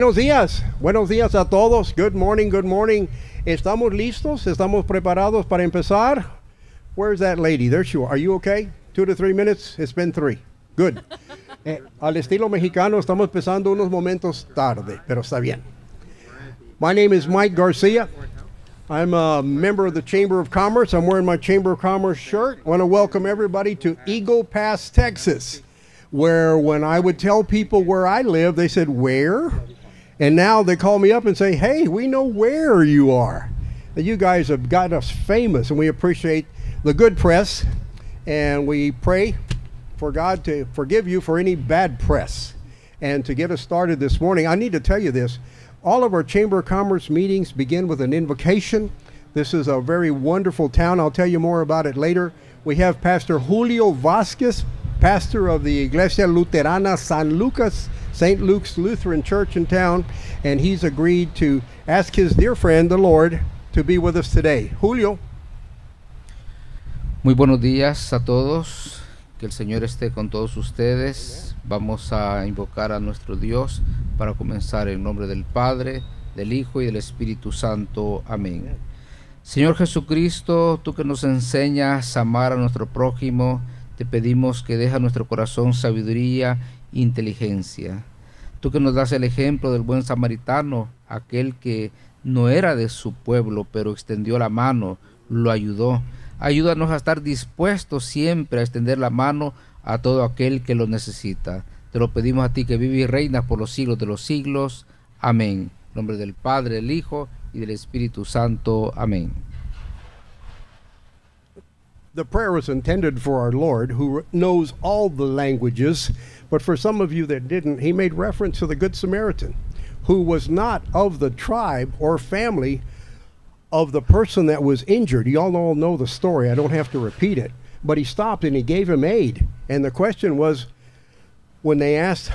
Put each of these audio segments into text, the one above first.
Buenos días a todos. Good morning, good morning. ¿Estamos listos? ¿Estamos preparados para empezar? Where's that lady? There she is. Are you okay? 2 to 3 minutes? It's been 3. Good. Al estilo mexicano, estamos empezando unos momentos tarde, pero está bien. My name is Mike Garcia. I'm a member of the Chamber of Commerce. I'm wearing my Chamber of Commerce shirt. I want to welcome everybody to Eagle Pass, Texas, where when I would tell people where I live, they said, "Where?" And now they call me up and say, "Hey, we know where you are." You guys have got us famous, and we appreciate the good press, and we pray for God to forgive you for any bad press. And to get us started this morning, I need to tell you this. All of our Chamber of Commerce meetings begin with an invocation. This is a very wonderful town. I'll tell you more about it later. We have Pastor Julio Vasquez, pastor of the Iglesia Luterana San Lucas, St. Luke's Lutheran Church in town, and he's agreed to ask his dear friend, the Lord, to be with us today. Julio. Muy buenos días a todos, que el Señor esté con todos ustedes. Vamos a invocar a nuestro Dios para comenzar en nombre del Padre, del Hijo y del Espíritu Santo. Amén. Señor Jesucristo, tú que nos enseñas a amar a nuestro prójimo, te pedimos que deja en nuestro corazón sabiduría e inteligencia. Tú que nos das el ejemplo del buen samaritano, aquel que no era de su pueblo, pero extendió la mano, lo ayudó. Ayúdanos a estar dispuestos siempre a extender la mano a todo aquel que lo necesita. Te lo pedimos a ti que vive y reinas por los siglos de los siglos. Amén. En nombre del Padre, del Hijo y del Espíritu Santo. Amén. The prayer was intended for our Lord, who knows all the languages, but for some of you that didn't, he made reference to the Good Samaritan, who was not of the tribe or family of the person that was injured. You all know the story. I don't have to repeat it. But he stopped and he gave him aid. And the question was, when they asked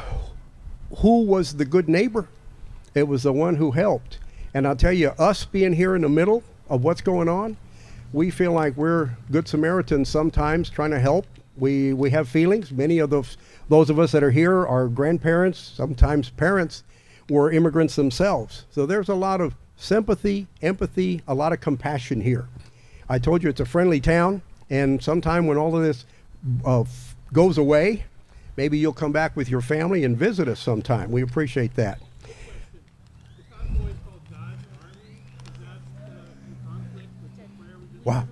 who was the good neighbor, it was the one who helped. And I'll tell you, us being here in the middle of what's going on, we feel like we're good Samaritans sometimes trying to help. We have feelings. Many of those of us that are here are grandparents, sometimes parents, were immigrants themselves. So there's a lot of sympathy, empathy, a lot of compassion here. I told you it's a friendly town, and sometime when all of this goes away, maybe you'll come back with your family and visit us sometime. We appreciate that. Wow.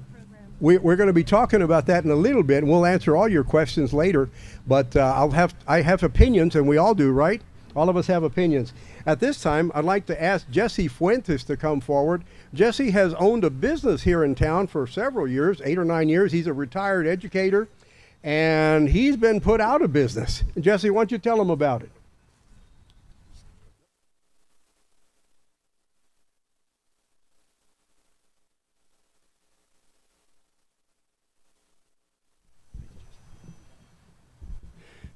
We're going to be talking about that in a little bit, and we'll answer all your questions later. But I have opinions, and we all do, right? All of us have opinions. At this time, I'd like to ask Jesse Fuentes to come forward. Jesse has owned a business here in town for several years, 8 or 9 years. He's a retired educator, and he's been put out of business. Jesse, why don't you tell him about it?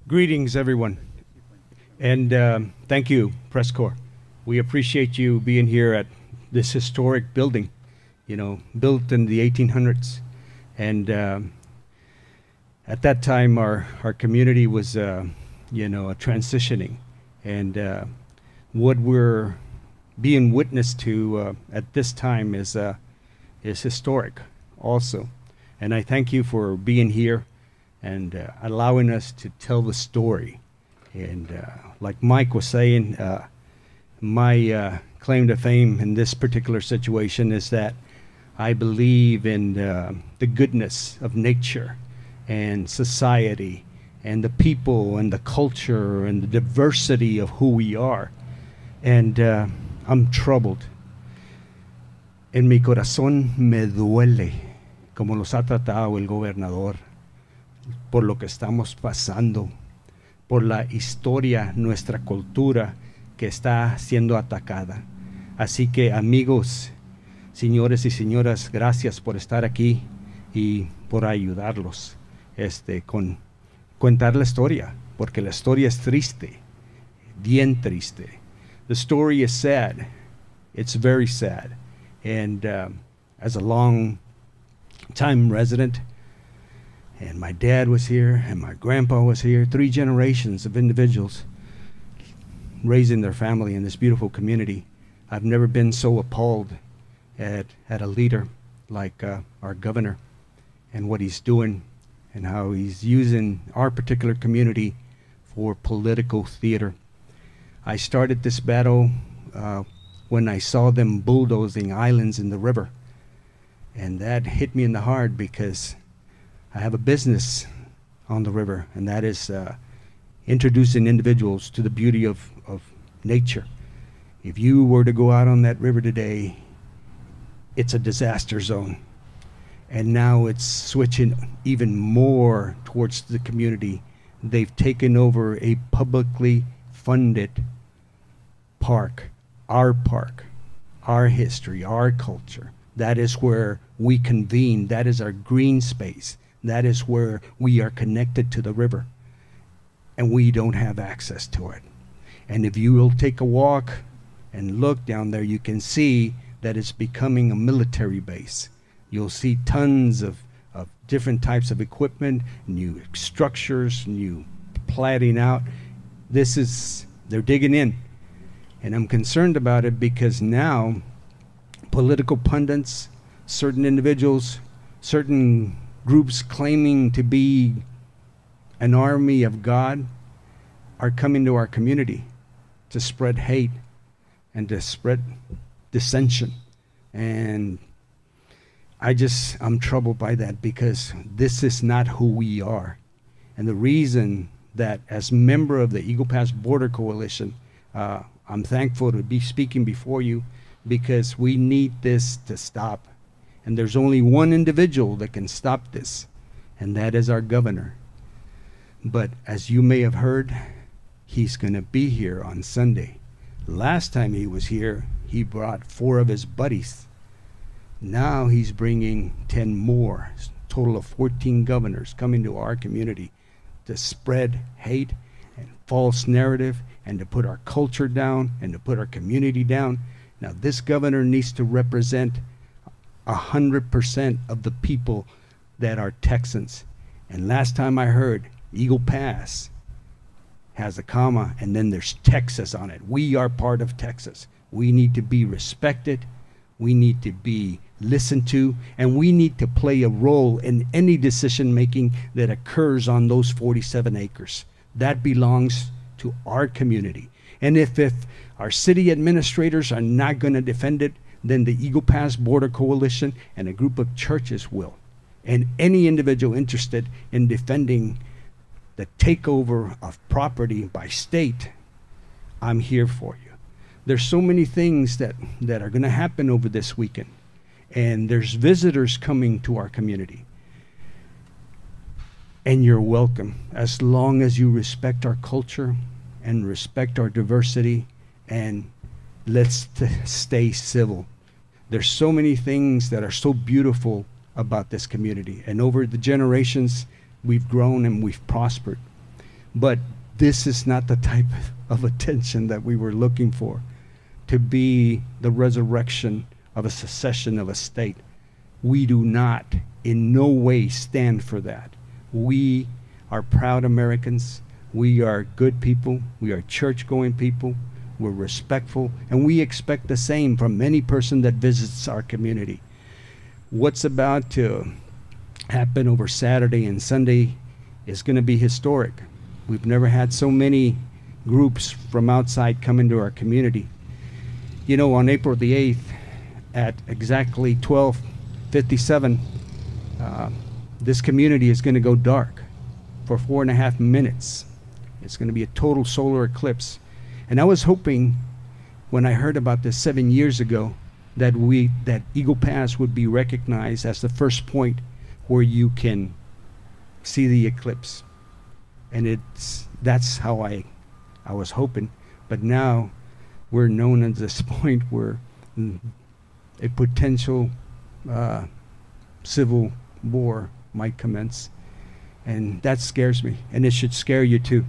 Greetings, everyone, and thank you, Press Corps. We appreciate you being here at this historic building, built in the 1800s. And at that time, our community was, transitioning. And what we're being witness to at this time is historic also. And I thank you for being here and allowing us to tell the story. And like Mike was saying, my claim to fame in this particular situation is that I believe in the goodness of nature and society and the people and the culture and the diversity of who we are. And I'm troubled. En mi corazón me duele como los ha tratado el gobernador, por lo que estamos pasando, por la historia, nuestra cultura que está siendo atacada. Así que, amigos, señores y señoras, gracias por estar aquí y por ayudarlos con contar la historia, porque la historia es triste, bien triste. The story is sad. It's very sad. And as a long-time resident, and my dad was here, and my grandpa was here, 3 generations of individuals. raising their family in this beautiful community. I've never been so appalled at a leader like our governor and what he's doing and how he's using our particular community for political theater. I started this battle when I saw them bulldozing islands in the river. And that hit me in the heart because I have a business on the river, and that is introducing individuals to the beauty of nature. If you were to go out on that river today, it's a disaster zone. And now it's switching even more towards the community. They've taken over a publicly funded park, our history, our culture. That is where we convene. That is our green space. That is where we are connected to the river. And we don't have access to it. And if you will take a walk and look down there, you can see that it's becoming a military base. You'll see tons of different types of equipment, new structures, new platting out. They're digging in. And I'm concerned about it because now political pundits, certain individuals, certain groups claiming to be an army of God are coming to our community to spread hate and to spread dissension. And I'm troubled by that because this is not who we are. And the reason that as member of the Eagle Pass Border Coalition, I'm thankful to be speaking before you because we need this to stop. And there's only one individual that can stop this, and that is our governor. But as you may have heard, he's going to be here on Sunday. Last time he was here, he brought 4 of his buddies. Now he's bringing 10 more, total of 14 governors coming to our community to spread hate and false narrative and to put our culture down and to put our community down. Now this governor needs to represent 100% of the people that are Texans. And last time I heard, Eagle Pass has a comma and then there's Texas on it. We are part of Texas. We need to be respected. We need to be listened to, and we need to play a role in any decision making that occurs on those 47 acres. That belongs to our community. And if our city administrators are not going to defend it, then the Eagle Pass Border Coalition and a group of churches will. And any individual interested in defending the takeover of property by state, I'm here for you. There's so many things that are going to happen over this weekend. And there's visitors coming to our community. And you're welcome as long as you respect our culture and respect our diversity, and let's stay civil. There's so many things that are so beautiful about this community. And over the generations, we've grown and we've prospered. But this is not the type of attention that we were looking for, to be the resurrection of a secession of a state. We do not in no way stand for that. We are proud Americans. We are good people. We are church-going people. We're respectful, and we expect the same from any person that visits our community. What's about to happen over Saturday and Sunday is going to be historic. We've never had so many groups from outside come into our community. You know, on April the 8th, at exactly 12:57, this community is going to go dark for 4.5 minutes. It's going to be a total solar eclipse. And I was hoping, when I heard about this 7 years ago, that Eagle Pass would be recognized as the first point where you can see the eclipse. And that's how I was hoping. But now we're known at this point where a potential civil war might commence. And that scares me, and it should scare you too.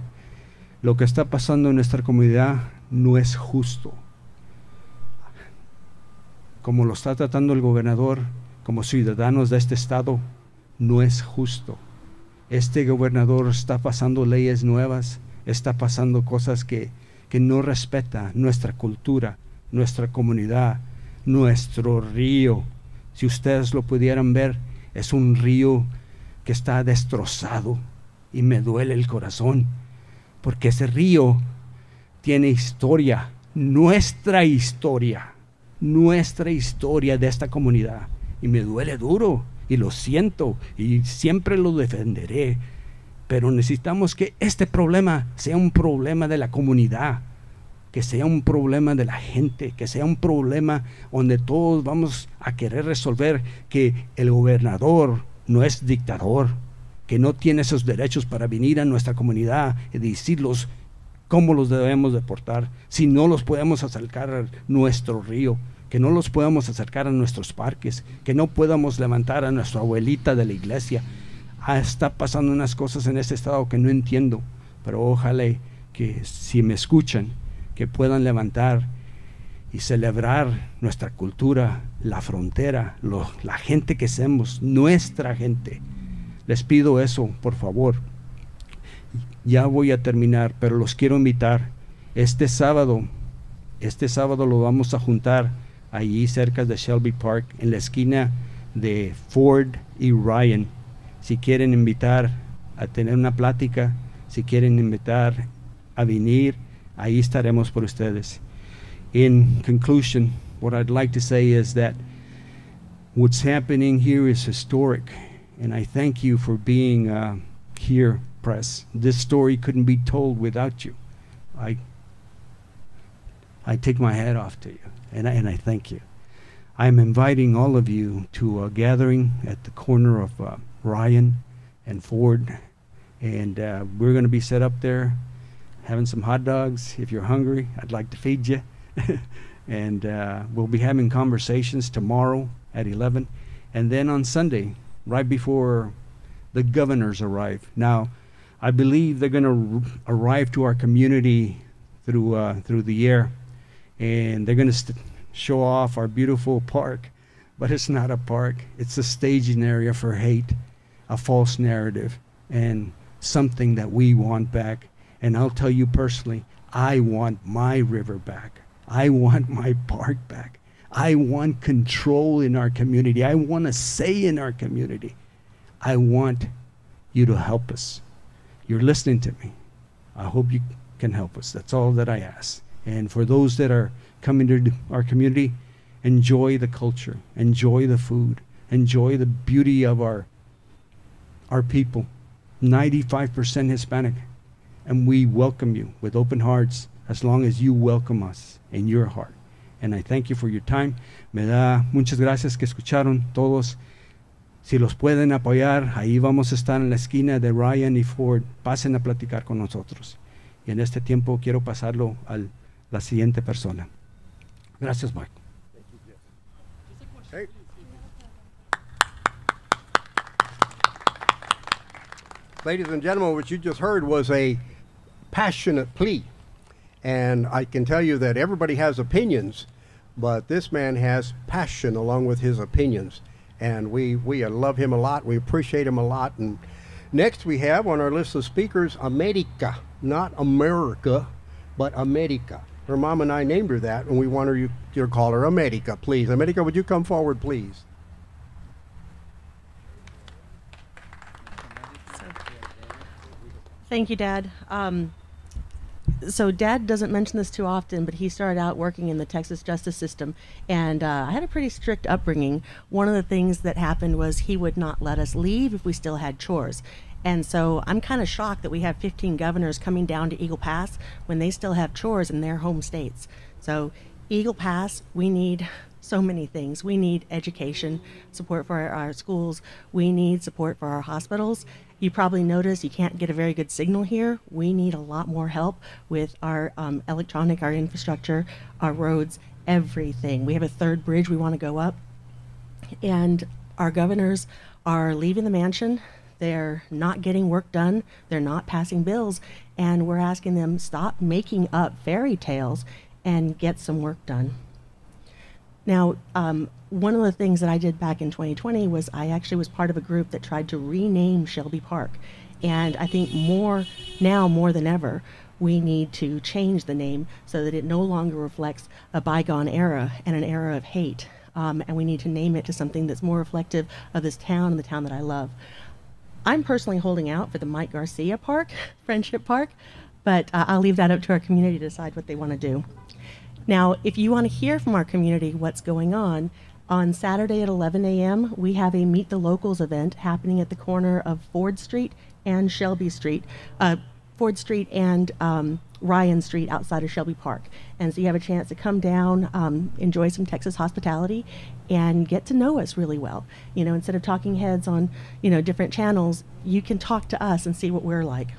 Lo que está pasando en nuestra comunidad no es justo. Como lo está tratando el gobernador, como ciudadanos de este estado, no es justo. Este gobernador está pasando leyes nuevas, está pasando cosas que que no respeta nuestra cultura, nuestra comunidad, nuestro río. Si ustedes lo pudieran ver, es un río que está destrozado y me duele el corazón, porque ese río tiene historia, nuestra historia de esta comunidad, y me duele duro y lo siento y siempre lo defenderé, pero necesitamos que este problema sea un problema de la comunidad, que sea un problema de la gente, que sea un problema donde todos vamos a querer resolver, que el gobernador no es dictador, que no tiene esos derechos para venir a nuestra comunidad y decirlos cómo los debemos de portar, si no los podemos acercar a nuestro río, que no los podamos acercar a nuestros parques, que no podamos levantar a nuestra abuelita de la iglesia. Está pasando unas cosas en este estado que no entiendo, pero ojalá que si me escuchan, que puedan levantar y celebrar nuestra cultura, la frontera, la gente que somos, nuestra gente. Les pido eso, por favor. Ya voy a terminar, pero los quiero invitar. Este sábado lo vamos a juntar allí cerca de Shelby Park, en la esquina de Ford y Ryan. Si quieren invitar a tener una plática, si quieren invitar a venir, ahí estaremos por ustedes. In conclusion, what I'd like to say is that what's happening here is historic, and I thank you for being here, press. This story couldn't be told without you. I take my hat off to you, and I thank you. I'm inviting all of you to a gathering at the corner of Ryan and Ford, and we're going to be set up there having some hot dogs. If you're hungry, I'd like to feed you. And we'll be having conversations tomorrow at 11, and then on Sunday, right before the governors arrive. Now, I believe they're going to arrive to our community through the air, and they're going to show off our beautiful park, but it's not a park. It's a staging area for hate, a false narrative, and something that we want back. And I'll tell you personally, I want my river back. I want my park back. I want control in our community. I want a say in our community. I want you to help us. You're listening to me. I hope you can help us. That's all that I ask. And for those that are coming to our community, enjoy the culture, enjoy the food, enjoy the beauty of our people. 95% Hispanic. And we welcome you with open hearts as long as you welcome us in your heart. And I thank you for your time. Me da muchas gracias que escucharon todos. Si los pueden apoyar, ahí vamos a estar en la esquina de Ryan y Ford. Pasen a platicar con nosotros. Y en este tiempo quiero pasarlo a la siguiente persona. Gracias, Mike. Hey. Ladies and gentlemen, what you just heard was a passionate plea. And I can tell you that everybody has opinions, but this man has passion along with his opinions. And we love him a lot. We appreciate him a lot. And next we have on our list of speakers, America. Not America, but America. Her mom and I named her that, and we want you to call her America, please. America, would you come forward, please? Thank you, Dad. So Dad doesn't mention this too often, but he started out working in the Texas justice system, and I had a pretty strict upbringing. One of the things that happened was he would not let us leave if we still had chores. And so I'm kind of shocked that we have 15 governors coming down to Eagle Pass when they still have chores in their home states. So Eagle Pass, we need so many things. We need education, support for our schools. We need support for our hospitals. You probably noticed you can't get a very good signal here. We need a lot more help with our electronic, our infrastructure, our roads, everything. We have a third bridge we want to go up. And our governors are leaving the mansion. They're not getting work done. They're not passing bills. And we're asking them, stop making up fairy tales and get some work done. Now, one of the things that I did back in 2020 was I actually was part of a group that tried to rename Shelby Park. And I think more than ever, we need to change the name so that it no longer reflects a bygone era and an era of hate. And we need to name it to something that's more reflective of this town and the town that I love. I'm personally holding out for the Mike Garcia Park, Friendship Park, but I'll leave that up to our community to decide what they want to do. Now, if you want to hear from our community what's going on Saturday at 11 a.m., we have a Meet the Locals event happening at the corner of Ford Street and Shelby Street, Ford Street and Ryan Street outside of Shelby Park. And so you have a chance to come down, enjoy some Texas hospitality, and get to know us really well. You know, instead of talking heads on, different channels, you can talk to us and see what we're like.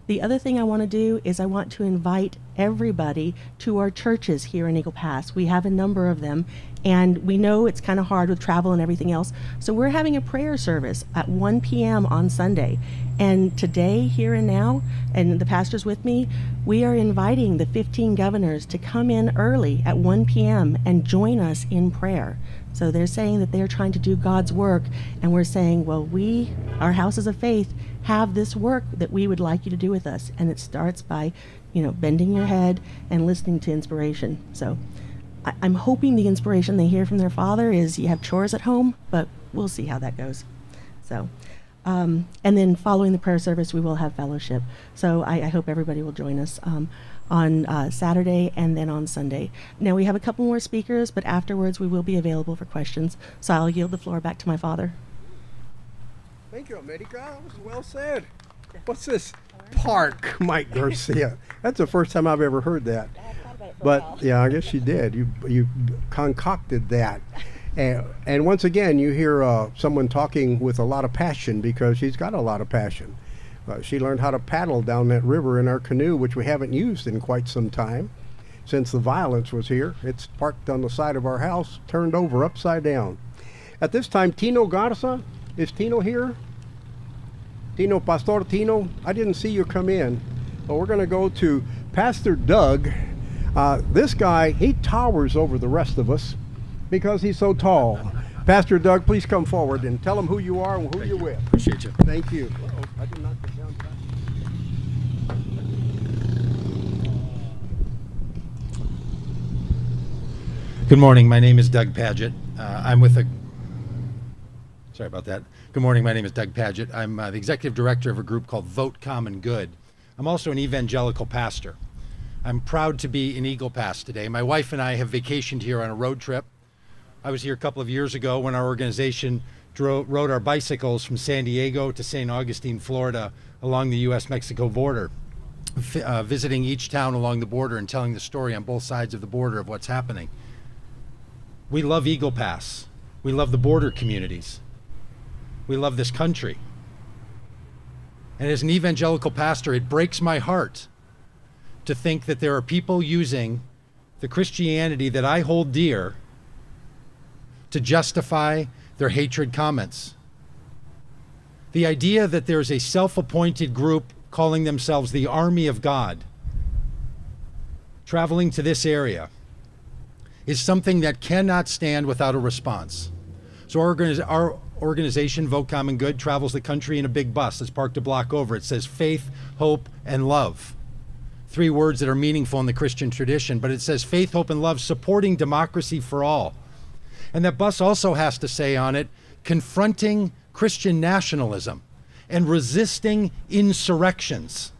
The other thing I want to do is I want to invite everybody to our churches here in Eagle Pass. We have a number of them, and we know it's kind of hard with travel and everything else. So we're having a prayer service at 1 p.m. on Sunday. And today, here and now, and the pastor's with me, we are inviting the 15 governors to come in early at 1 p.m. and join us in prayer. So they're saying that they're trying to do God's work, and we're saying, well, our houses of faith, have this work that we would like you to do with us. And it starts by, bending your head and listening to inspiration. So I'm hoping the inspiration they hear from their father is you have chores at home, but we'll see how that goes. So, and then following the prayer service, we will have fellowship. So I hope everybody will join us on Saturday and then on Sunday. Now we have a couple more speakers, but afterwards we will be available for questions. So I'll yield the floor back to my father. Thank you, America. That was well said. What's this? Park, Mike Garcia. That's the first time I've ever heard that. But yeah, I guess you did. You concocted that. And once again, you hear someone talking with a lot of passion, because she's got a lot of passion. She learned how to paddle down that river in our canoe, which we haven't used in quite some time since the violence was here. It's parked on the side of our house, turned over upside down. At this time, Tino Garza. Is Tino here? Tino, Pastor Tino, I didn't see you come in. But we're going to go to Pastor Doug. This guy, he towers over the rest of us because he's so tall. Pastor Doug, please come forward and tell them who you are and who you're with. Appreciate you. Thank you. I did not get down. Good morning. My name is Doug Padgett. I'm with a... Sorry about that. Good morning. My name is Doug Padgett. I'm the executive director of a group called Vote Common Good. I'm also an evangelical pastor. I'm proud to be in Eagle Pass today. My wife and I have vacationed here on a road trip. I was here a couple of years ago when our organization rode our bicycles from San Diego to St. Augustine, Florida, along the U.S.-Mexico border, visiting each town along the border and telling the story on both sides of the border of what's happening. We love Eagle Pass. We love the border communities. We love this country. And as an evangelical pastor, it breaks my heart to think that there are people using the Christianity that I hold dear to justify their hatred comments. The idea that there's a self-appointed group calling themselves the Army of God traveling to this area is something that cannot stand without a response. So our organization, Vote Common Good, travels the country in a big bus that's parked a block over. It says faith, hope, and love. 3 words that are meaningful in the Christian tradition, but it says faith, hope, and love, supporting democracy for all. And that bus also has to say on it, confronting Christian nationalism and resisting insurrections.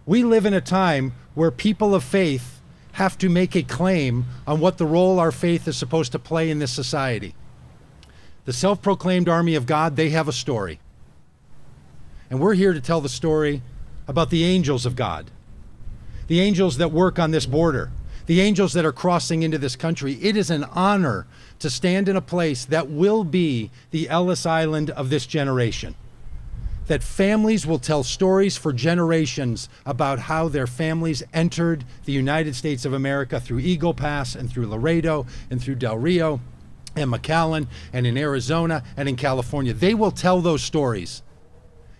We live in a time where people of faith have to make a claim on what the role our faith is supposed to play in this society. The self-proclaimed army of God, they have a story. And we're here to tell the story about the angels of God, the angels that work on this border, the angels that are crossing into this country. It is an honor to stand in a place that will be the Ellis Island of this generation. That families will tell stories for generations about how their families entered the United States of America through Eagle Pass and through Laredo and through Del Rio and McAllen and in Arizona and in California. They will tell those stories.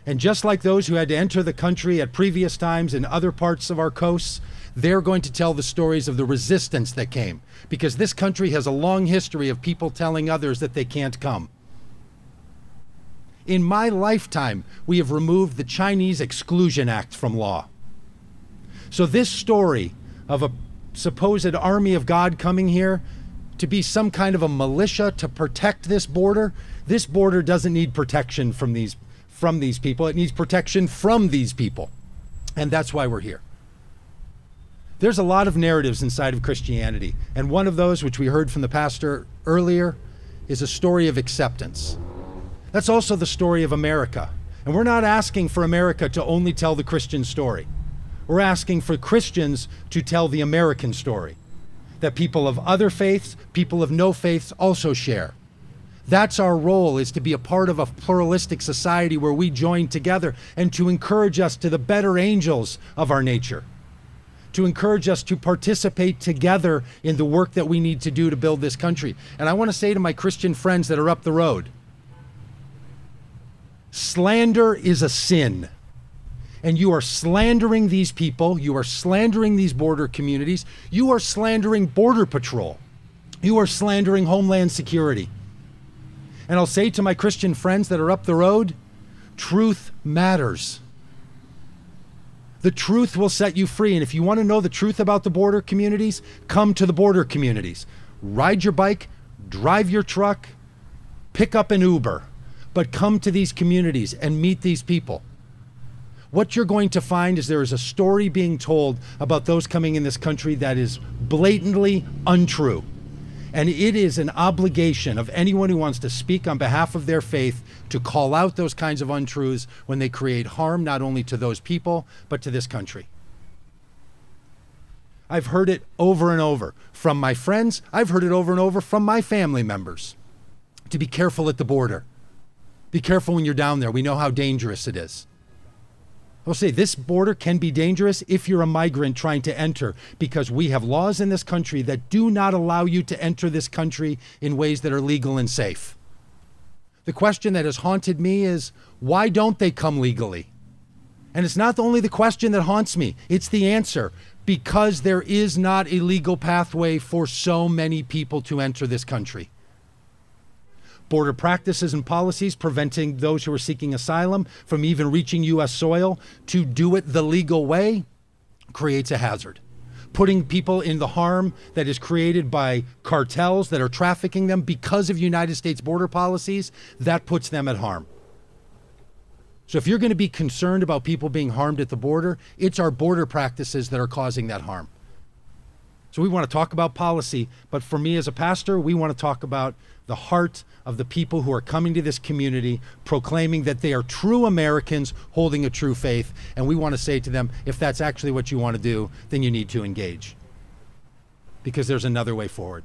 And just like those who had to enter the country at previous times in other parts of our coasts, they're going to tell the stories of the resistance that came, because this country has a long history of people telling others that they can't come. In my lifetime, we have removed the Chinese Exclusion Act from law. So this story of a supposed army of God coming here to be some kind of a militia to protect this border doesn't need protection from these people. It needs protection from these people. And that's why we're here. There's a lot of narratives inside of Christianity, and one of those, which we heard from the pastor earlier, is a story of acceptance. That's also the story of America. And we're not asking for America to only tell the Christian story. We're asking for Christians to tell the American story, that people of other faiths, people of no faiths also share. That's our role, is to be a part of a pluralistic society where we join together and to encourage us to the better angels of our nature, to encourage us to participate together in the work that we need to do to build this country. And I want to say to my Christian friends that are up the road, slander is a sin. And you are slandering these people, you are slandering these border communities, you are slandering Border Patrol, you are slandering Homeland Security. And I'll say to my Christian friends that are up the road, truth matters. The truth will set you free. And if you want to know the truth about the border communities, come to the border communities. Ride your bike, drive your truck, pick up an Uber, but come to these communities and meet these people. What you're going to find is there is a story being told about those coming in this country that is blatantly untrue. And it is an obligation of anyone who wants to speak on behalf of their faith to call out those kinds of untruths when they create harm not only to those people, but to this country. I've heard it over and over from my friends. I've heard it over and over from my family members. To be careful at the border. Be careful when you're down there. We know how dangerous it is. I'll say this border can be dangerous if you're a migrant trying to enter, because we have laws in this country that do not allow you to enter this country in ways that are legal and safe. The question that has haunted me is, why don't they come legally? And it's not only the question that haunts me, it's the answer. Because there is not a legal pathway for so many people to enter this country. Border practices and policies preventing those who are seeking asylum from even reaching U.S. soil to do it the legal way creates a hazard. Putting people in the harm that is created by cartels that are trafficking them because of United States border policies, that puts them at harm. So if you're going to be concerned about people being harmed at the border, it's our border practices that are causing that harm. So we want to talk about policy, but for me as a pastor, we want to talk about the heart of the people who are coming to this community, proclaiming that they are true Americans holding a true faith. And we want to say to them, if that's actually what you want to do, then you need to engage. Because there's another way forward.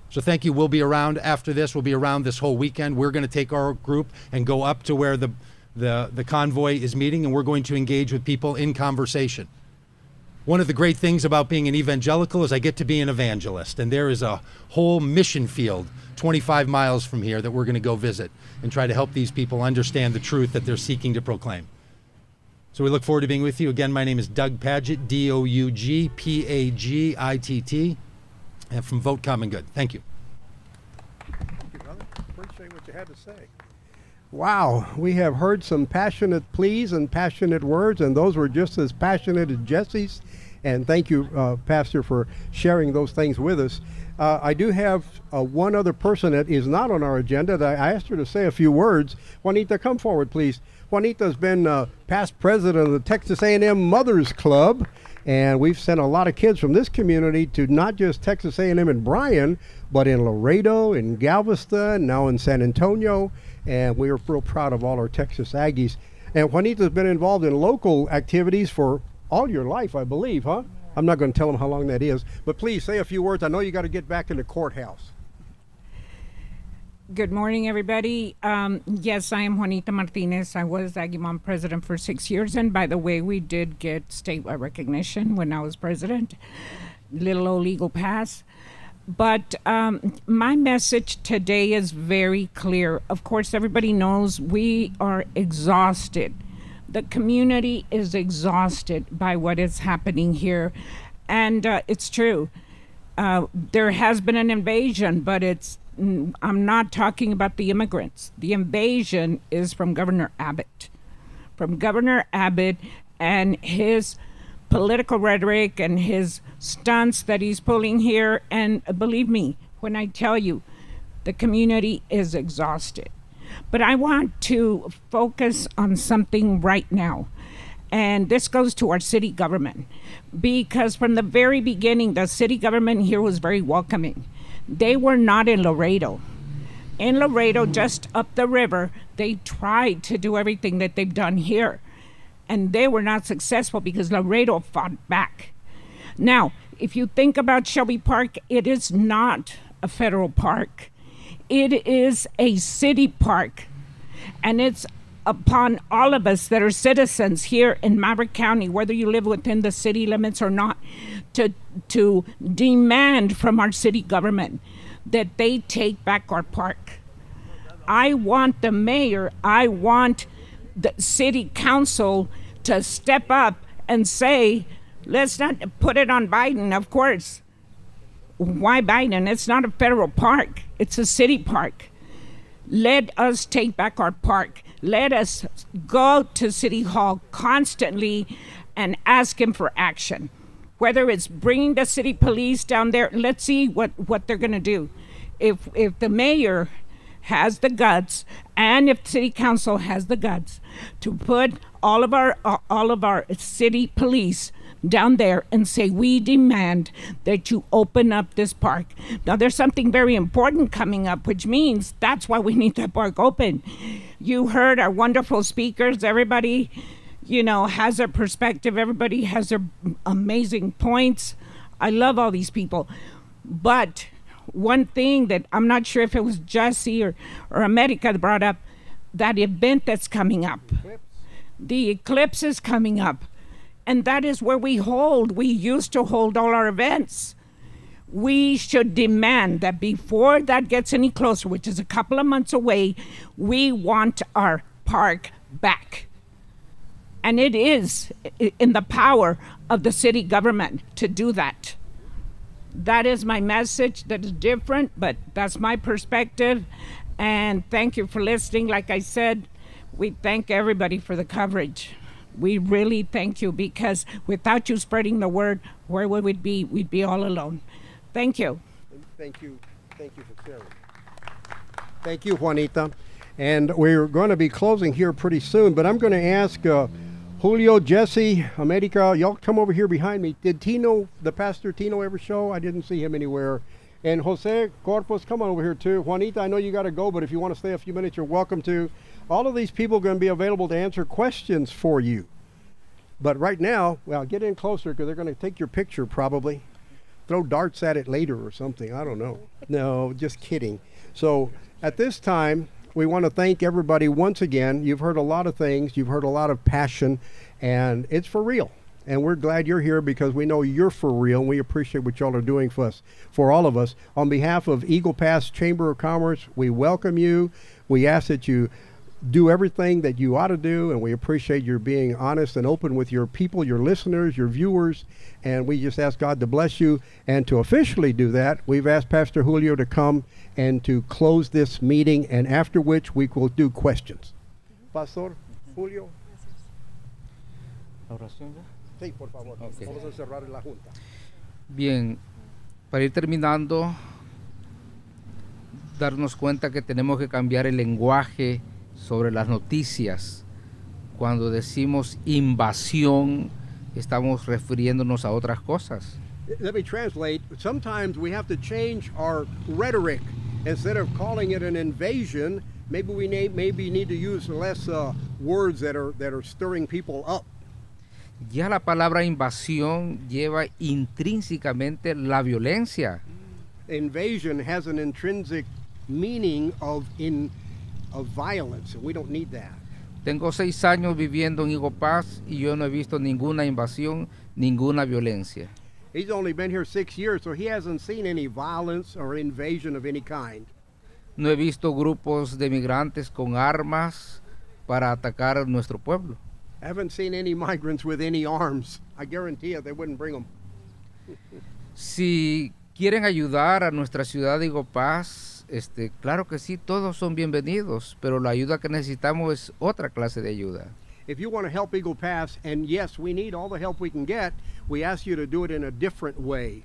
So thank you. We'll be around after this. We'll be around this whole weekend. We're going to take our group and go up to where the convoy is meeting, and we're going to engage with people in conversation. One of the great things about being an evangelical is I get to be an evangelist, and there is a whole mission field 25 miles from here that we're going to go visit and try to help these people understand the truth that they're seeking to proclaim. So we look forward to being with you. Again, my name is Doug Padgett, DougPagitt, and from Vote Common Good. Thank you. Thank you, brother. Appreciate what you had to say. Wow, we have heard some passionate pleas and passionate words, and those were just as passionate as Jesse's. And thank you, Pastor, for sharing those things with us. I do have one other person that is not on our agenda that I asked her to say a few words. Juanita, come forward, please. Juanita's been past president of the Texas A&M Mothers Club, and we've sent a lot of kids from this community to not just Texas A&M in Bryan, but in Laredo, in Galveston, now in San Antonio, and we are real proud of all our Texas Aggies. And Juanita's been involved in local activities for all your life, I believe, huh? I'm not going to tell them how long that is, but please say a few words. I know you got to get back in the courthouse. Good morning, everybody. Yes, I am Juanita Martinez. I was Aggie Mom president for 6 years, and by the way, we did get statewide recognition when I was president. Little old legal pass. But my message today is very clear. Of course, everybody knows we are exhausted. The community is exhausted by what is happening here. And it's true. There has been an invasion, but it's I'm not talking about the immigrants. The invasion is from Governor Abbott. From Governor Abbott and his political rhetoric and his stunts that he's pulling here. And believe me, when I tell you, the community is exhausted. But I want to focus on something right now. And this goes to our city government, because from the very beginning, the city government here was very welcoming. They were not in Laredo. In Laredo, just up the river, they tried to do everything that they've done here. And they were not successful because Laredo fought back. Now, if you think about Shelby Park, it is not a federal park. It is a city park. And it's upon all of us that are citizens here in Maverick County, whether you live within the city limits or not, to demand from our city government that they take back our park. I want the mayor, I want the city council to step up and say, let's not put it on Biden, of course. Why Biden? It's not a federal park, it's a city park. Let us take back our park. Let us go to City Hall constantly and ask him for action. Whether it's bringing the city police down there, let's see what they're going to do. If the mayor has the guts, and if city council has the guts to put all of our city police down there and say, we demand that you open up this park. Now, there's something very important coming up, which means that's why we need that park open. You heard our wonderful speakers. Everybody, has their perspective. Everybody has their amazing points. I love all these people. But one thing that I'm not sure if it was Jesse or America that brought up, that event that's coming up. The eclipse is coming up. And that is where we used to hold all our events. We should demand that before that gets any closer, which is a couple of months away, we want our park back. And it is in the power of the city government to do that. That is my message. That is different, but that's my perspective. And thank you for listening. Like I said, we thank everybody for the coverage. We really thank you, because without you spreading the word, where would we be? We'd be all alone. Thank you. Thank you for sharing. Thank you, Juanita. And we're going to be closing here pretty soon, but I'm going to ask Julio, Jesse, America, y'all come over here behind me. Did the Pastor Tino ever show? I didn't see him anywhere. And Jose Corpus, come on over here too. Juanita, I know you got to go, but if you want to stay a few minutes, you're welcome to. All of these people are going to be available to answer questions for you. But right now, well, get in closer because they're going to take your picture probably. Throw darts at it later or something. I don't know. No, just kidding. So at this time, we want to thank everybody once again. You've heard a lot of things. You've heard a lot of passion, and it's for real. And we're glad you're here because we know you're for real, and we appreciate what y'all are doing for us, for all of us. On behalf of Eagle Pass Chamber of Commerce, we welcome you. We ask that you do everything that you ought to do, and we appreciate your being honest and open with your people, your listeners, your viewers, and we just ask God to bless you. And to officially do that, we've asked Pastor Julio to come and to close this meeting, and after which we will do questions. Pastor Julio. Sí, por favor. Okay. Vamos a cerrar la junta. Bien, para ir terminando, darnos cuenta que tenemos que cambiar el lenguaje sobre las noticias. Cuando decimos invasión, estamos refiriéndonos a otras cosas. Let me translate. Sometimes we have to change our rhetoric. Instead of calling it an invasion, maybe we need to use less words that are stirring people up. Ya la palabra invasión lleva intrínsecamente la violencia. Invasion has an intrinsic meaning of violence, and we don't need that. Tengo 6 años viviendo en Eagle Pass y yo no he visto ninguna invasión, ninguna violencia. He's only been here 6 years, so he hasn't seen any violence or invasion of any kind. No he visto grupos de migrantes con armas para atacar a nuestro pueblo. I haven't seen any migrants with any arms. I guarantee you they wouldn't bring them. Si quieren ayudar a nuestra ciudad de Eagle Pass, claro que sí, todos son bienvenidos, pero la ayuda que necesitamos es otra clase de ayuda. If you want to help Eagle Pass, and yes, we need all the help we can get, we ask you to do it in a different way.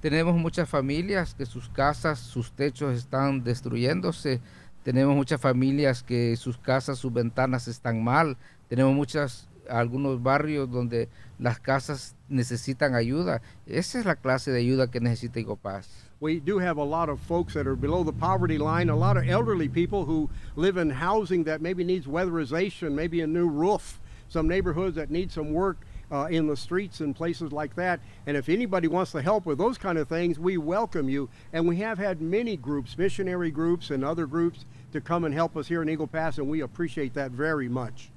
Tenemos muchas familias que sus casas, sus techos están destruyéndose. Tenemos muchas familias que sus casas, sus ventanas están mal. Tenemos algunos barrios donde las casas necesitan ayuda. Esa es la clase de ayuda que necesita Eagle Pass. We do have a lot of folks that are below the poverty line, a lot of elderly people who live in housing that maybe needs weatherization, maybe a new roof, some neighborhoods that need some work in the streets and places like that. And if anybody wants to help with those kind of things, we welcome you. And we have had many groups, missionary groups and other groups, to come and help us here in Eagle Pass, and we appreciate that very much.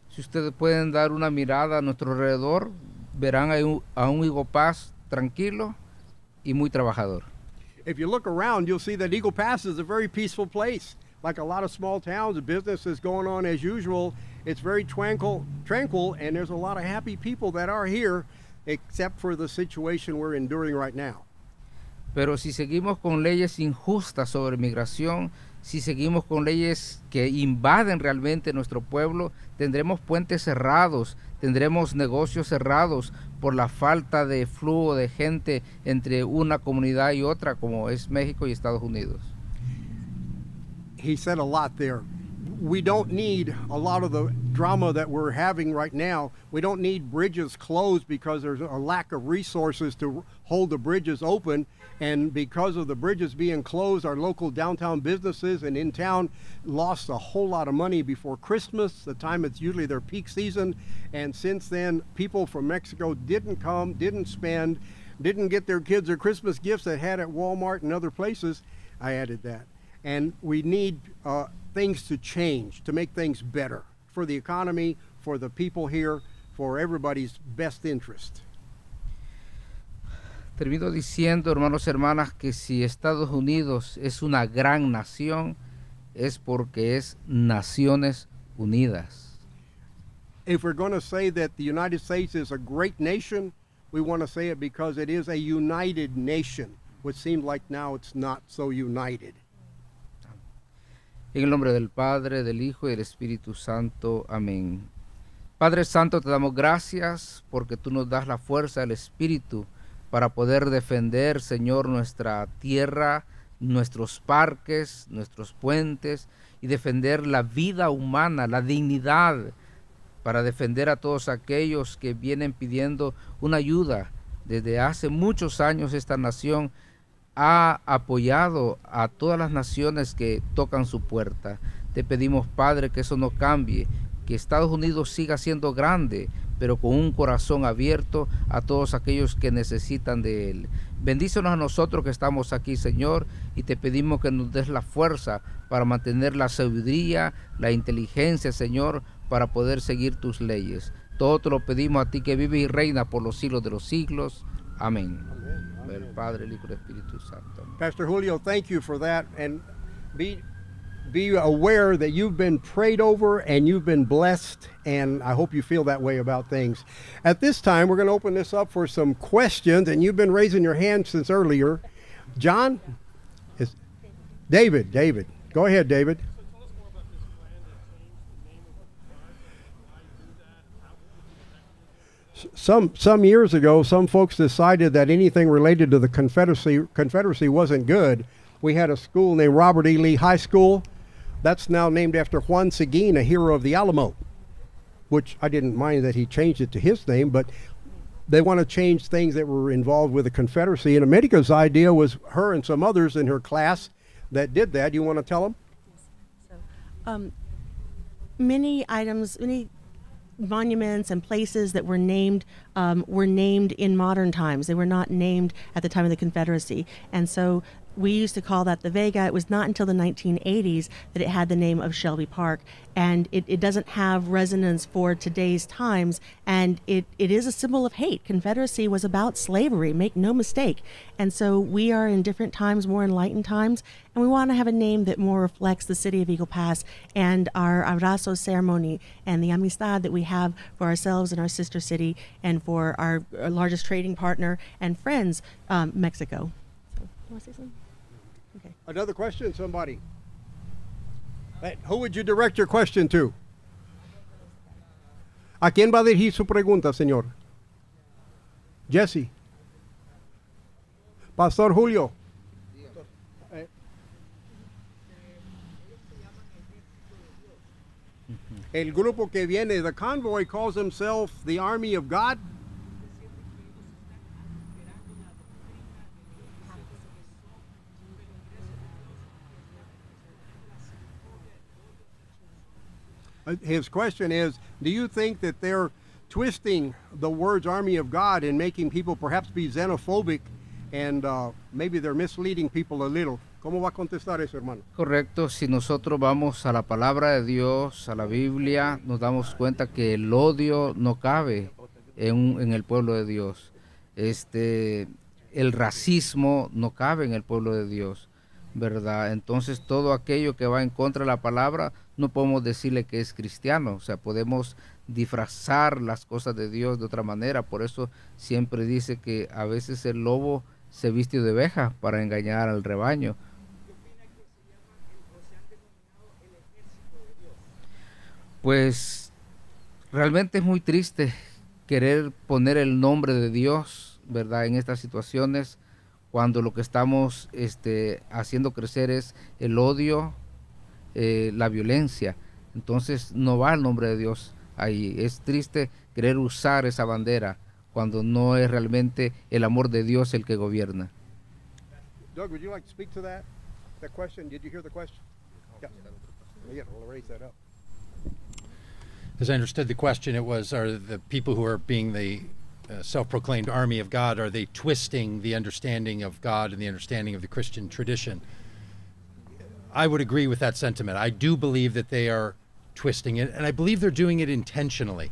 Si ustedes pueden dar una mirada a nuestro alrededor, verán a un Eagle Pass tranquilo y muy trabajador. If you look around, you'll see that Eagle Pass is a very peaceful place. Like a lot of small towns, business is going on as usual. It's very tranquil, and there's a lot of happy people that are here, except for the situation we're enduring right now. Pero si seguimos con leyes injustas sobre migración, si seguimos con leyes que invaden realmente nuestro pueblo, tendremos puentes cerrados, tendremos negocios cerrados por la falta de flujo de gente entre una comunidad y otra, como es México y Estados Unidos. He said a lot there. We don't need a lot of the drama that we're having right now. We don't need bridges closed because there's a lack of resources to hold the bridges open. And because of the bridges being closed, our local downtown businesses and in town lost a whole lot of money before Christmas, the time it's usually their peak season. And since then, people from Mexico didn't come, didn't spend, didn't get their kids their Christmas gifts they had at Walmart and other places. I added that. And we need things to change, to make things better for the economy, for the people here, for everybody's best interest. Termino diciendo, hermanos y hermanas, que si Estados Unidos es una gran nación, es porque es Naciones Unidas. If we're going to say that the United States is a great nation, we want to say it because it is a united nation, which seems like now it's not so united. En el nombre del Padre, del Hijo y del Espíritu Santo. Amén. Padre Santo, te damos gracias porque tú nos das la fuerza del Espíritu para poder defender, Señor, nuestra tierra, nuestros parques, nuestros puentes y defender la vida humana, la dignidad, para defender a todos aquellos que vienen pidiendo una ayuda. Desde hace muchos años esta nación ha apoyado a todas las naciones que tocan su puerta. Te pedimos, Padre, que eso no cambie, que Estados Unidos siga siendo grande, pero con un corazón abierto a todos aquellos que necesitan de él. Bendícenos a nosotros que estamos aquí, Señor, y te pedimos que nos des la fuerza para mantener la sabiduría, la inteligencia, Señor, para poder seguir tus leyes. Todo te lo pedimos a ti que vives y reina por los siglos de los siglos. Amén. El Padre, el Hijo y el Espíritu Santo. Pastor Julio, thank you for that, and be aware that you've been prayed over and you've been blessed, and I hope you feel that way about things. At this time, we're going to open this up for some questions, and you've been raising your hand since earlier. John? David. Go ahead, David. Some years ago, some folks decided that anything related to the Confederacy wasn't good. We had a school named Robert E. Lee High School. That's now named after Juan Seguin, a hero of the Alamo, which I didn't mind that he changed it to his name, but they want to change things that were involved with the Confederacy. And America's idea was her and some others in her class that did that. You want to tell them? So, many monuments and places that were named in modern times. They were not named at the time of the Confederacy. And so we used to call that the Vega. It was not until the 1980s that it had the name of Shelby Park. And it doesn't have resonance for today's times. And it is a symbol of hate. Confederacy was about slavery, make no mistake. And so we are in different times, more enlightened times. And we want to have a name that more reflects the city of Eagle Pass and our abrazo ceremony and the amistad that we have for ourselves and our sister city and for our largest trading partner and friends, Mexico. So, you want to say something? Okay. Another question, somebody? Hey, who would you direct your question to? ¿A quién va a dirigir su pregunta, señor? Jesse. Pastor Julio. El grupo que viene, the convoy calls himself the Army of God. His question is, do you think that they're twisting the words Army of God and making people perhaps be xenophobic and maybe they're misleading people a little? ¿Cómo va a contestar eso, hermano? Correcto, si nosotros vamos a la palabra de Dios, a la Biblia, nos damos cuenta que el odio no cabe en el pueblo de Dios. El racismo no cabe en el pueblo de Dios, ¿verdad? Entonces todo aquello que va en contra de la palabra no podemos decirle que es cristiano, o sea, podemos disfrazar las cosas de Dios de otra manera. Por eso siempre dice que a veces el lobo se viste de oveja para engañar al rebaño. Pues realmente es muy triste querer poner el nombre de Dios, ¿verdad?, en estas situaciones, cuando lo que estamos haciendo crecer es el odio, la violencia. Entonces no va el nombre de Dios ahí. Es triste querer usar esa bandera cuando no es realmente el amor de Dios el que gobierna. Doug, would you like to speak to that question? Did you hear the question? Yeah, we'll raise that up. As I understood the question, it was, are the people who are being the self-proclaimed army of God, are they twisting the understanding of God and the understanding of the Christian tradition? I would agree with that sentiment. I do believe that they are twisting it, and I believe they're doing it intentionally.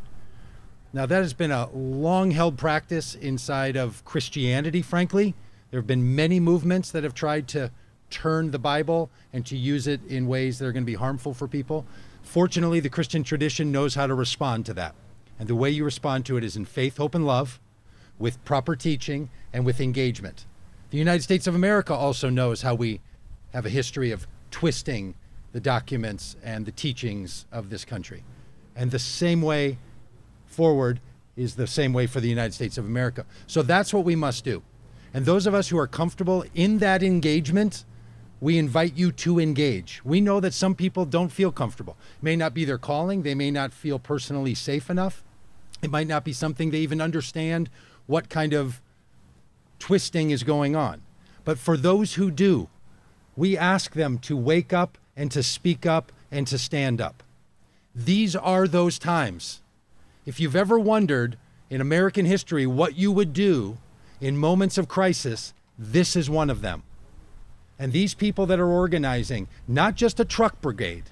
Now, that has been a long-held practice inside of Christianity, frankly. There have been many movements that have tried to turn the Bible and to use it in ways that are going to be harmful for people. Fortunately, the Christian tradition knows how to respond to that. And the way you respond to it is in faith, hope, and love, with proper teaching, and with engagement. The United States of America also knows how we have a history of twisting the documents and the teachings of this country. And the same way forward is the same way for the United States of America. So that's what we must do. And those of us who are comfortable in that engagement, we invite you to engage. We know that some people don't feel comfortable. It may not be their calling. They may not feel personally safe enough. It might not be something they even understand what kind of twisting is going on. But for those who do, we ask them to wake up and to speak up and to stand up. These are those times. If you've ever wondered in American history what you would do in moments of crisis, this is one of them. And these people that are organizing, not just a truck brigade,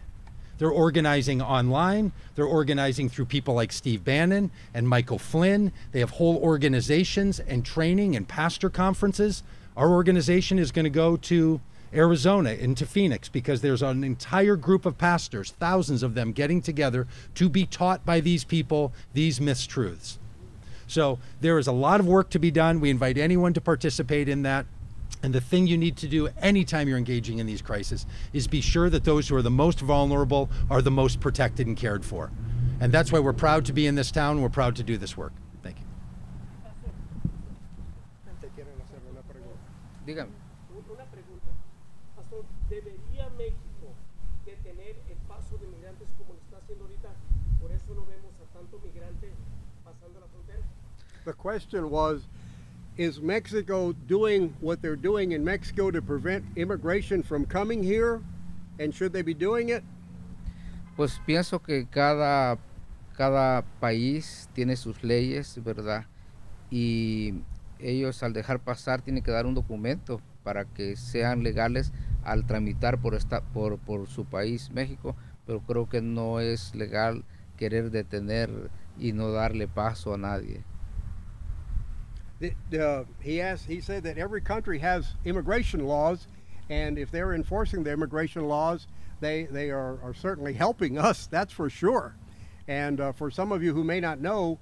they're organizing online, they're organizing through people like Steve Bannon and Michael Flynn. They have whole organizations and training and pastor conferences. Our organization is going to go to Arizona, into Phoenix, because there's an entire group of pastors, thousands of them, getting together to be taught by these people these mistruths. So there is a lot of work to be done. We invite anyone to participate in that. And the thing you need to do anytime you're engaging in these crises is be sure that those who are the most vulnerable are the most protected and cared for. And that's why we're proud to be in this town. We're proud to do this work. Thank you. Dígame. Una pregunta. Pastor, ¿debería México detener el paso de migrantes como lo está haciendo ahorita? Por eso no vemos a tanto migrante pasando la frontera. The question was, is Mexico doing what they're doing in Mexico to prevent immigration from coming here? And should they be doing it? Pues pienso que cada país tiene sus leyes, ¿verdad? Y ellos al dejar pasar tienen que dar un documento para que sean legales al tramitar por su país, México, pero creo que no es legal querer detener y no darle paso a nadie. He said that every country has immigration laws, and if they're enforcing the immigration laws, they are certainly helping us, that's for sure. And for some of you who may not know,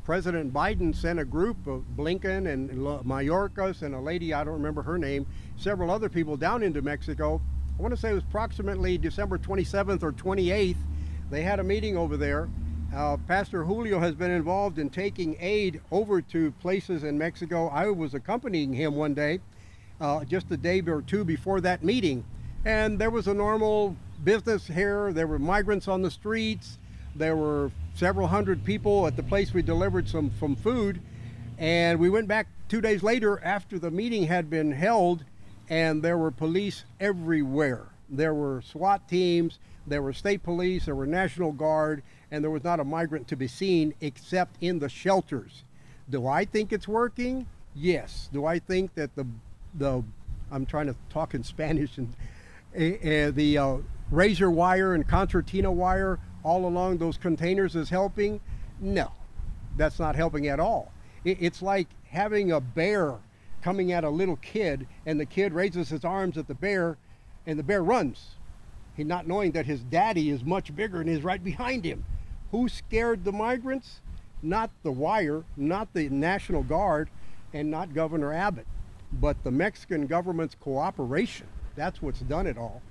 President Biden sent a group of Blinken and Mayorkas and a lady, I don't remember her name, several other people down into Mexico. I want to say it was approximately December 27th or 28th. They had a meeting over there. Pastor Julio has been involved in taking aid over to places in Mexico. I was accompanying him one day, just a day or two before that meeting. And there was a normal business here. There were migrants on the streets. There were several hundred people at the place we delivered some food. And we went back 2 days later after the meeting had been held, and there were police everywhere. There were SWAT teams, there were state police, there were National Guard, and there was not a migrant to be seen except in the shelters. Do I think it's working? Yes. Do I think that the I'm trying to talk in Spanish, and the razor wire and concertina wire all along those containers is helping? No, that's not helping at all. It's like having a bear coming at a little kid, and the kid raises his arms at the bear, and the bear runs. He's not knowing that his daddy is much bigger and is right behind him. Who scared the migrants? Not the wire, not the National Guard, and not Governor Abbott, but the Mexican government's cooperation. That's what's done it all.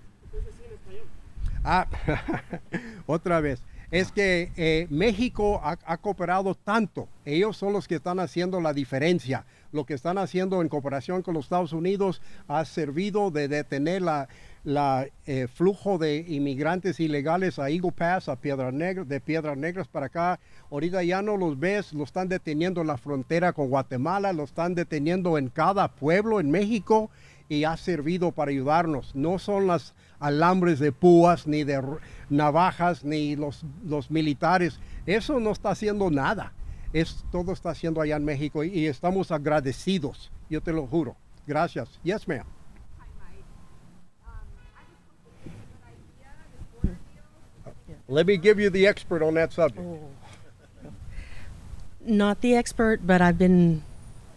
Otra vez. Es que México ha cooperado tanto. Ellos son los que están haciendo la diferencia. Lo que están haciendo en cooperación con los Estados Unidos ha servido de detener la flujo de inmigrantes ilegales a Eagle Pass, a Piedras Negras, de Piedras Negras para acá. Ahorita ya no los ves, los están deteniendo en la frontera con Guatemala, los están deteniendo en cada pueblo en México, y ha servido para ayudarnos. No son las alambres de púas, ni de navajas, ni los militares. Eso no está haciendo nada. Todo está haciendo allá en México, y estamos agradecidos. Yo te lo juro. Gracias. Yes, ma'am. Let me give you the expert on that subject. Not the expert, but I've been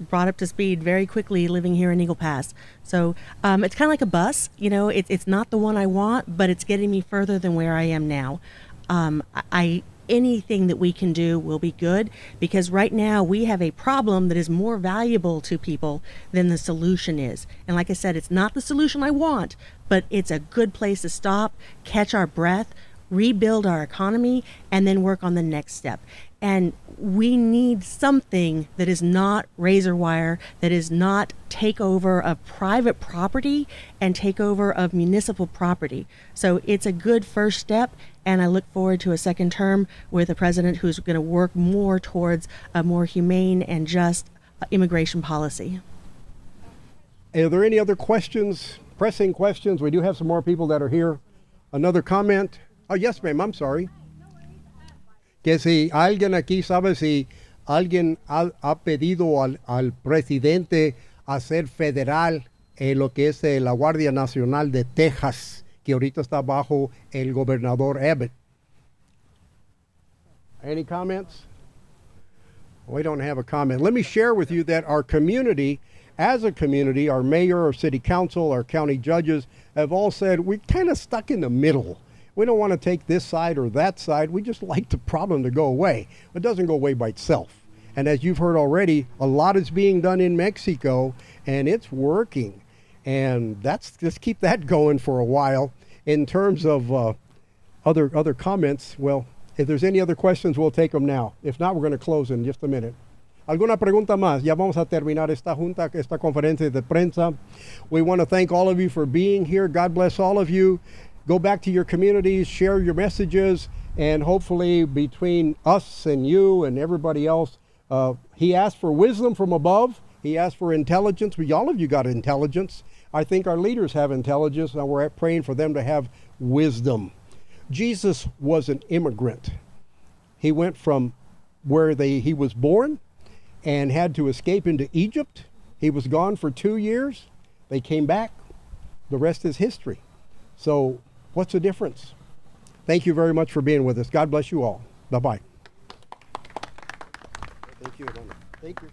brought up to speed very quickly living here in Eagle Pass. So it's kind of like a bus. You know, it's not the one I want, but it's getting me further than where I am now. Anything that we can do will be good, because right now we have a problem that is more valuable to people than the solution is. And like I said, it's not the solution I want, but it's a good place to stop, catch our breath, rebuild our economy, and then work on the next step. And we need something that is not razor wire, that is not takeover of private property and takeover of municipal property. So it's a good first step, and I look forward to a second term with a president who's going to work more towards a more humane and just immigration policy. Are there any other questions, pressing questions? We do have some more people that are here. Another comment? Oh, yes, ma'am, I'm sorry. Que si alguien aquí sabe si alguien ha pedido al presidente hacer federal lo que es la Guardia Nacional de Texas, que ahorita está bajo el gobernador Abbott. Any comments? We don't have a comment. Let me share with you that our community, as a community, our mayor, our city council, our county judges have all said we're kind of stuck in the middle. We don't want to take this side or that side. We just like the problem to go away. It doesn't go away by itself. And as you've heard already, a lot is being done in Mexico, and it's working. And let's keep that going for a while. In terms of other comments, well, if there's any other questions, we'll take them now. If not, we're going to close in just a minute. ¿Alguna pregunta más? Ya vamos a terminar esta conferencia de prensa. We want to thank all of you for being here. God bless all of you. Go back to your communities, share your messages, and hopefully between us and you and everybody else, he asked for wisdom from above. He asked for intelligence. All of you got intelligence. I think our leaders have intelligence, and we're praying for them to have wisdom. Jesus was an immigrant. He went from where he was born and had to escape into Egypt. He was gone for 2 years. They came back. The rest is history. So what's the difference? Thank you very much for being with us. God bless you all. Bye-bye. Thank you. Thank you.